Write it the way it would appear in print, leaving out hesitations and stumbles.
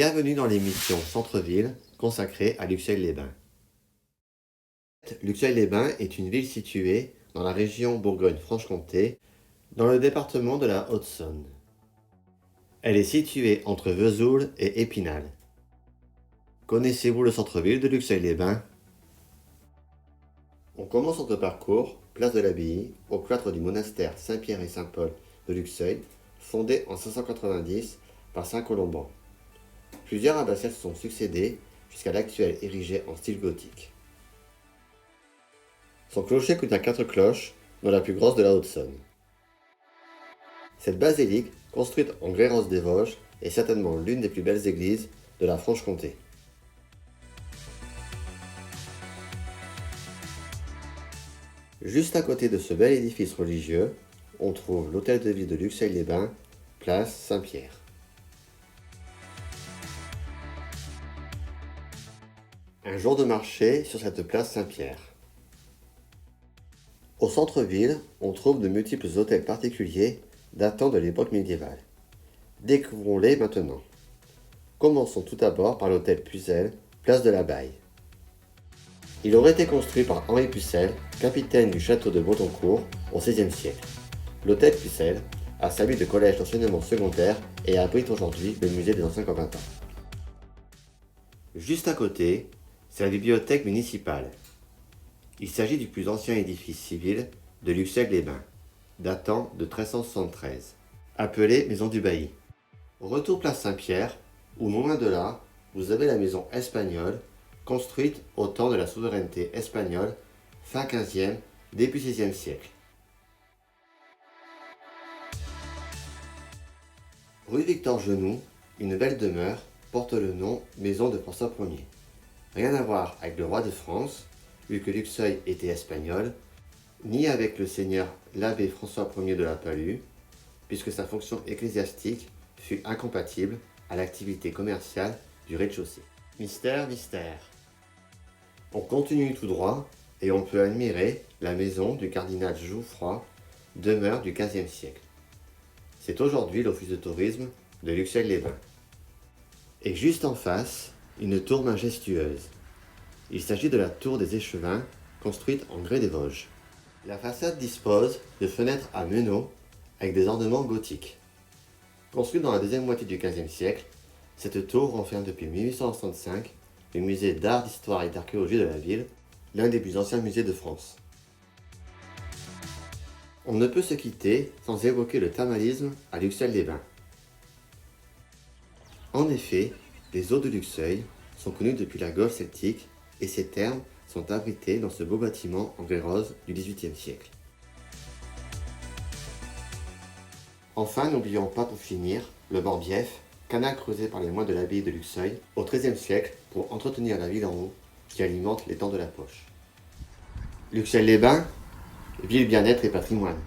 Bienvenue dans l'émission Centre-Ville consacrée à Luxeuil-les-Bains. Luxeuil-les-Bains est une ville située dans la région Bourgogne-Franche-Comté, dans le département de la Haute-Saône. Elle est située entre Vesoul et Épinal. Connaissez-vous le centre-ville de Luxeuil-les-Bains? On commence notre parcours, place de l'Abbaye, au cloître du monastère Saint-Pierre et Saint-Paul de Luxeuil, fondé en 590 par Saint Colomban. Plusieurs abbatiales se sont succédées jusqu'à l'actuelle érigée en style gothique. Son clocher contient 4 cloches, dont la plus grosse de la Haute-Saône. Cette basilique, construite en grès rose des Vosges, est certainement l'une des plus belles églises de la Franche-Comté. Juste à côté de ce bel édifice religieux, on trouve l'hôtel de ville de Luxeuil-les-Bains, place Saint-Pierre. Un jour de marché sur cette place Saint-Pierre. Au centre-ville, on trouve de multiples hôtels particuliers datant de l'époque médiévale. Découvrons-les maintenant. Commençons tout d'abord par l'hôtel Pucelle, place de la Baille. Il aurait été construit par Henri Pucelle, capitaine du château de Bretoncourt au XVIe siècle. L'hôtel Pucelle a servi de collège d'enseignement secondaire et abrite aujourd'hui le musée des anciens combattants. Juste à côté, c'est la bibliothèque municipale. Il s'agit du plus ancien édifice civil de Luxeuil-les-Bains, datant de 1373, appelé Maison du Bailli. Retour place Saint-Pierre, où non loin de là, vous avez la maison espagnole, construite au temps de la souveraineté espagnole, fin 15e, début 16e siècle. Rue Victor Genoux, une belle demeure, porte le nom Maison de François Ier. Rien à voir avec le roi de France, vu que Luxeuil était espagnol, ni avec le seigneur l'abbé François Ier de la Palue, puisque sa fonction ecclésiastique fut incompatible à l'activité commerciale du rez-de-chaussée. Mystère, mystère. On continue tout droit et on peut admirer la maison du cardinal Jouffroy, demeure du XVe siècle. C'est aujourd'hui l'office de tourisme de Luxeuil-les-Bains. Et juste en face, une tour majestueuse. Il s'agit de la tour des Échevins, construite en grès des Vosges. La façade dispose de fenêtres à meneaux avec des ornements gothiques. Construite dans la deuxième moitié du XVe siècle, cette tour renferme depuis 1865 le musée d'art, d'histoire et d'archéologie de la ville, l'un des plus anciens musées de France. On ne peut se quitter sans évoquer le thermalisme à Luxeuil-les-Bains. En effet, les eaux de Luxeuil sont connues depuis la Gaule celtique et ces thermes sont abrités dans ce beau bâtiment en grès rose du XVIIIe siècle. Enfin, n'oublions pas pour finir le Borbief, canal creusé par les moines de l'abbaye de Luxeuil au XIIIe siècle pour entretenir la ville en eau qui alimente l'étang de la Poche. Luxeuil-les-Bains, ville bien-être et patrimoine.